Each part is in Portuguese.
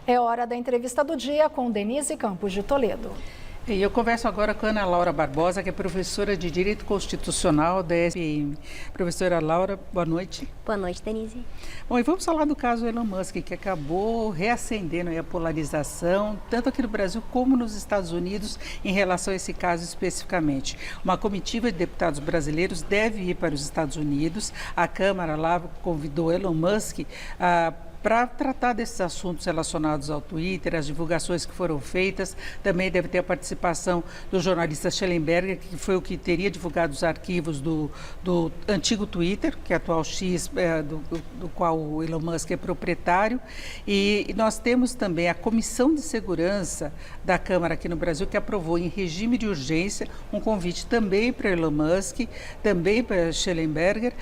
É hora da entrevista do dia com Denise Campos de Toledo. E eu converso agora com a Ana Laura Barbosa, que é professora de Direito Constitucional da SPM. Professora Laura, boa noite. Boa noite, Denise. Bom, e vamos falar do caso Elon Musk, que acabou reacendendo a polarização, tanto aqui no Brasil como nos Estados Unidos, em relação a esse caso especificamente. Uma comitiva de deputados brasileiros deve ir para os Estados Unidos. A Câmara lá convidou Elon Musk para tratar desses assuntos relacionados ao Twitter, as divulgações que foram feitas. Também deve ter a participação do jornalista Schellenberger, que foi o que teria divulgado os arquivos do antigo Twitter, que é atual X, do qual o Elon Musk é proprietário. E nós temos também a Comissão de Segurança da Câmara aqui no Brasil, que aprovou em regime de urgência um convite também para Elon Musk, também para Schellenberger,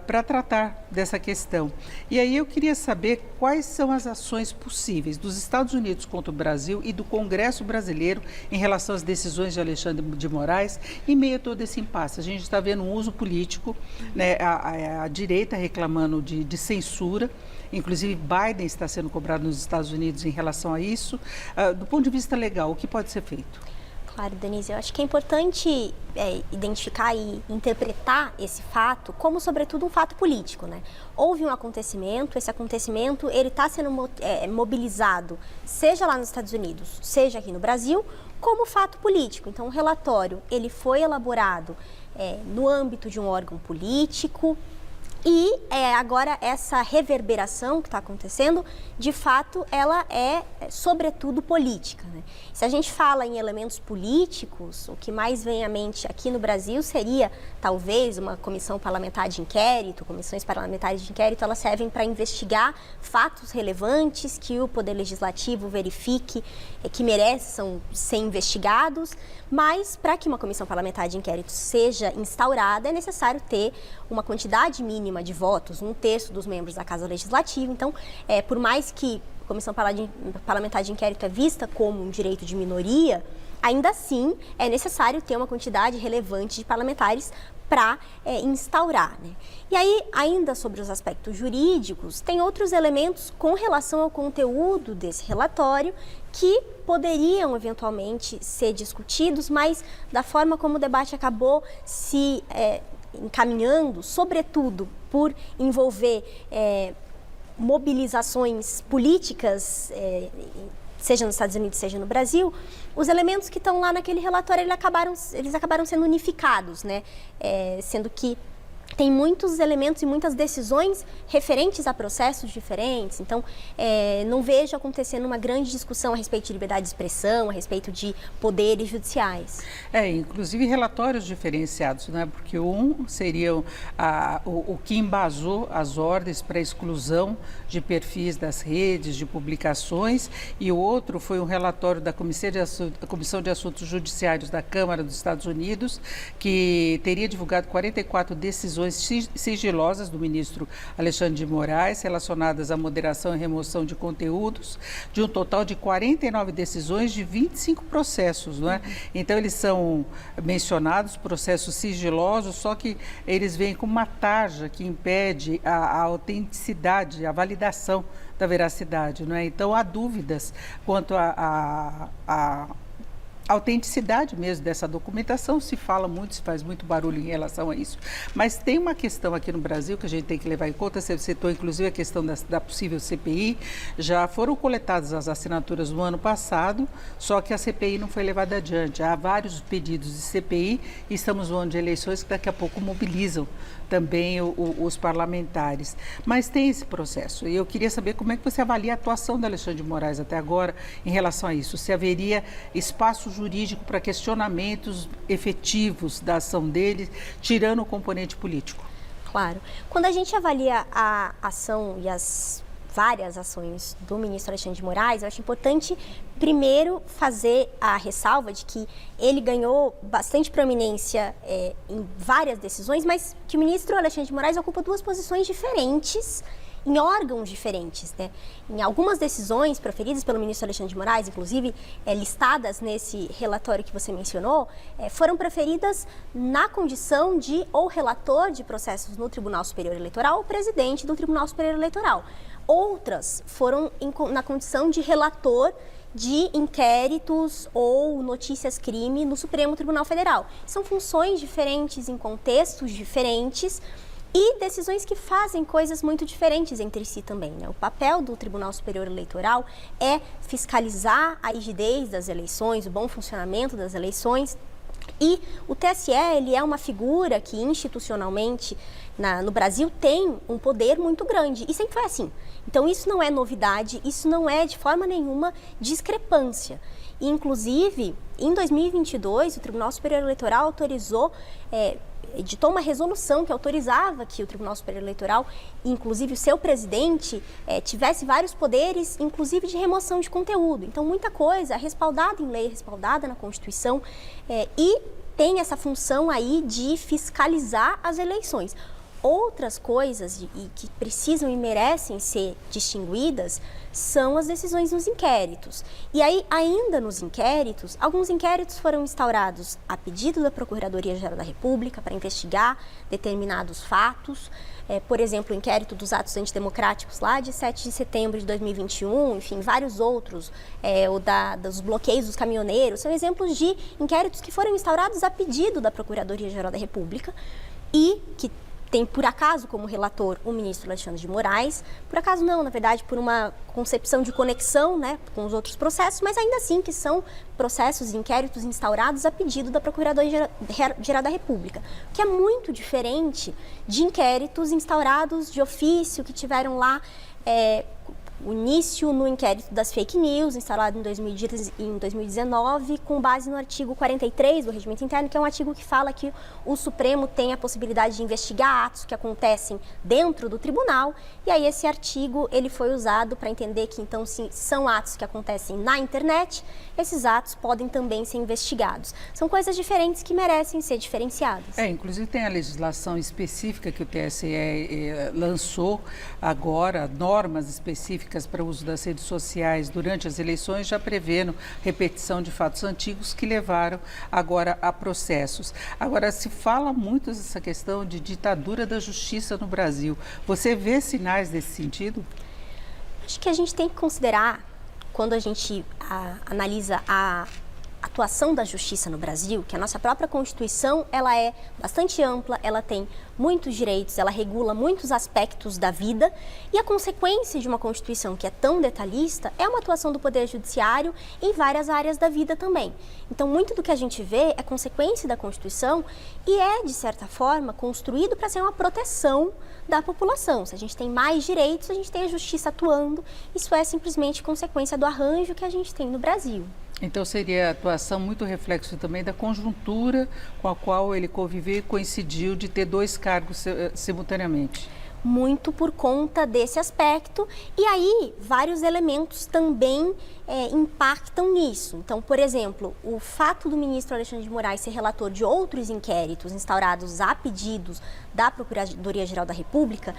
para tratar dessa questão. E aí eu queria saber quais são as ações possíveis dos Estados Unidos contra o Brasil e do Congresso brasileiro em relação às decisões de Alexandre de Moraes, em meio a todo esse impasse. A gente está vendo um uso político, né, a direita reclamando de censura, inclusive Biden está sendo cobrado nos Estados Unidos em relação a isso. Do ponto de vista legal, o que pode ser feito? Claro, Denise, eu acho que é importante identificar e interpretar esse fato como, sobretudo, um fato político, né? Houve um acontecimento, esse acontecimento ele está sendo mobilizado, seja lá nos Estados Unidos, seja aqui no Brasil, como fato político. Então, o relatório ele foi elaborado no âmbito de um órgão político. E agora essa reverberação que está acontecendo, de fato, ela é sobretudo política, né? Se a gente fala em elementos políticos, o que mais vem à mente aqui no Brasil seria, talvez, uma comissão parlamentar de inquérito. Comissões parlamentares de inquérito, elas servem para investigar fatos relevantes que o Poder Legislativo verifique que mereçam ser investigados. Mas, para que uma comissão parlamentar de inquérito seja instaurada, é necessário ter uma quantidade mínima de votos, 1/3 dos membros da Casa Legislativa. Então, por mais que a comissão parlamentar de inquérito é vista como um direito de minoria, ainda assim é necessário ter uma quantidade relevante de parlamentares para instaurar, né? E aí, ainda sobre os aspectos jurídicos, tem outros elementos com relação ao conteúdo desse relatório que poderiam eventualmente ser discutidos, mas da forma como o debate acabou se encaminhando, sobretudo por envolver mobilizações políticas, seja nos Estados Unidos, seja no Brasil, os elementos que estão lá naquele relatório eles acabaram sendo unificados, né? Sendo que tem muitos elementos e muitas decisões referentes a processos diferentes. Então, não vejo acontecendo uma grande discussão a respeito de liberdade de expressão, a respeito de poderes judiciais. Inclusive relatórios diferenciados, né? Porque um seria o que embasou as ordens para a exclusão de perfis das redes, de publicações, e o outro foi um relatório da Comissão de Assuntos Judiciários da Câmara dos Estados Unidos, que teria divulgado 44 decisões sigilosas do ministro Alexandre de Moraes relacionadas à moderação e remoção de conteúdos, de um total de 49 decisões de 25 processos, não é? Então, eles são mencionados, processos sigilosos, só que eles vêm com uma tarja que impede a autenticidade, a validação da veracidade, não é? Então, há dúvidas quanto a autenticidade mesmo dessa documentação. Se fala muito, se faz muito barulho em relação a isso, mas tem uma questão aqui no Brasil que a gente tem que levar em conta. Você citou inclusive a questão da possível CPI. Já foram coletadas as assinaturas no ano passado, só que a CPI não foi levada adiante. Há vários pedidos de CPI e estamos no ano de eleições que daqui a pouco mobilizam também os parlamentares. Mas tem esse processo e eu queria saber como é que você avalia a atuação do Alexandre de Moraes até agora em relação a isso. Se haveria espaço jurídico para questionamentos efetivos da ação dele, tirando o componente político? Claro. Quando a gente avalia a ação e as várias ações do ministro Alexandre de Moraes, eu acho importante, primeiro, fazer a ressalva de que ele ganhou bastante proeminência em várias decisões, mas que o ministro Alexandre de Moraes ocupa duas posições diferentes em órgãos diferentes, né? Em algumas decisões proferidas pelo ministro Alexandre de Moraes, inclusive listadas nesse relatório que você mencionou, foram proferidas na condição de ou relator de processos no Tribunal Superior Eleitoral ou presidente do Tribunal Superior Eleitoral. Outras foram na condição de relator de inquéritos ou notícias-crime no Supremo Tribunal Federal. São funções diferentes, em contextos diferentes e decisões que fazem coisas muito diferentes entre si também, né? O papel do Tribunal Superior Eleitoral é fiscalizar a rigidez das eleições, o bom funcionamento das eleições. E o TSE, ele é uma figura que institucionalmente no Brasil tem um poder muito grande e sempre foi assim. Então isso não é novidade, isso não é de forma nenhuma discrepância. E, inclusive, em 2022, o Tribunal Superior Eleitoral autorizou, editou uma resolução que autorizava que o Tribunal Superior Eleitoral, inclusive o seu presidente, tivesse vários poderes, inclusive de remoção de conteúdo. Então, muita coisa é respaldada em lei, respaldada na Constituição, e tem essa função aí de fiscalizar as eleições. Outras coisas e que precisam e merecem ser distinguidas são as decisões nos inquéritos. E aí, ainda nos inquéritos, alguns inquéritos foram instaurados a pedido da Procuradoria-Geral da República para investigar determinados fatos. Por exemplo, o inquérito dos atos antidemocráticos lá de 7 de setembro de 2021, enfim, vários outros, dos bloqueios dos caminhoneiros, são exemplos de inquéritos que foram instaurados a pedido da Procuradoria-Geral da República e que tem, por acaso, como relator o ministro Alexandre de Moraes, por acaso não, na verdade, por uma concepção de conexão, né, com os outros processos, mas ainda assim que são processos e inquéritos instaurados a pedido da Procuradoria-Geral da República, que é muito diferente de inquéritos instaurados de ofício, que tiveram lá o início no inquérito das fake news, instalado em 2019, com base no artigo 43 do Regimento Interno, que é um artigo que fala que o Supremo tem a possibilidade de investigar atos que acontecem dentro do tribunal, e aí esse artigo ele foi usado para entender que, então, se são atos que acontecem na internet, esses atos podem também ser investigados. São coisas diferentes que merecem ser diferenciadas. Inclusive tem a legislação específica que o TSE lançou agora, normas específicas para o uso das redes sociais durante as eleições, já prevendo repetição de fatos antigos que levaram agora a processos. Agora, se fala muito dessa questão de ditadura da justiça no Brasil. Você vê sinais desse sentido? Acho que a gente tem que considerar, quando a gente analisa a atuação da justiça no Brasil, que a nossa própria Constituição, ela é bastante ampla, ela tem muitos direitos, ela regula muitos aspectos da vida, e a consequência de uma Constituição que é tão detalhista é uma atuação do Poder Judiciário em várias áreas da vida também. Então, muito do que a gente vê é consequência da Constituição e é, de certa forma, construído para ser uma proteção da população. Se a gente tem mais direitos, a gente tem a justiça atuando, isso é simplesmente consequência do arranjo que a gente tem no Brasil. Então seria a atuação muito reflexo também da conjuntura com a qual ele conviveu e coincidiu de ter dois cargos simultaneamente. Muito por conta desse aspecto, e aí vários elementos também impactam nisso. Então, por exemplo, o fato do ministro Alexandre de Moraes ser relator de outros inquéritos instaurados a pedidos da Procuradoria-Geral da República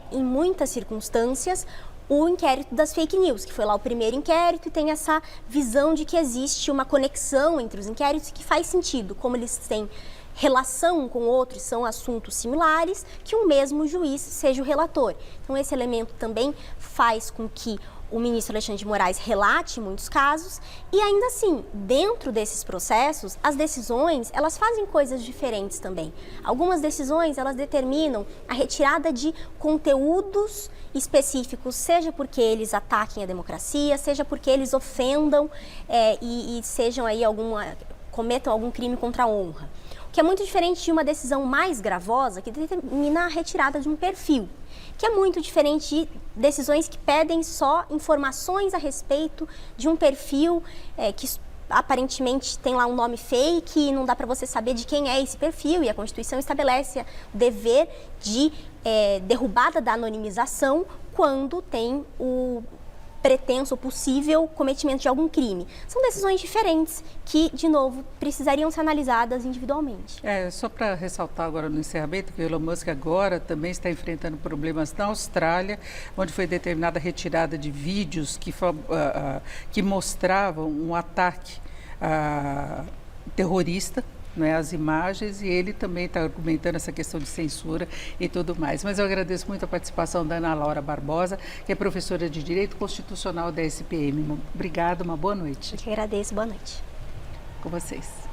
em muitas circunstâncias, o inquérito das fake news, que foi lá o primeiro inquérito e tem essa visão de que existe uma conexão entre os inquéritos que faz sentido, como eles têm relação um com outros, são assuntos similares, que o mesmo juiz seja o relator. Então, esse elemento também faz com que o ministro Alexandre de Moraes relate muitos casos e, ainda assim, dentro desses processos, as decisões, elas fazem coisas diferentes também. Algumas decisões, elas determinam a retirada de conteúdos específicos, seja porque eles ataquem a democracia, seja porque eles ofendam e sejam aí cometam algum crime contra a honra. O que é muito diferente de uma decisão mais gravosa que determina a retirada de um perfil, que é muito diferente de decisões que pedem só informações a respeito de um perfil que aparentemente tem lá um nome fake e não dá para você saber de quem é esse perfil, e a Constituição estabelece o dever de derrubada da anonimização quando tem o pretenso ou possível cometimento de algum crime. São decisões diferentes que, de novo, precisariam ser analisadas individualmente. Só para ressaltar agora no encerramento que o Elon Musk agora também está enfrentando problemas na Austrália, onde foi determinada a retirada de vídeos que mostravam um ataque terrorista não é, as imagens, e ele também está argumentando essa questão de censura e tudo mais. Mas eu agradeço muito a participação da Ana Laura Barbosa, que é professora de Direito Constitucional da SPM. Obrigada, uma boa noite. Eu que agradeço, boa noite. Com vocês.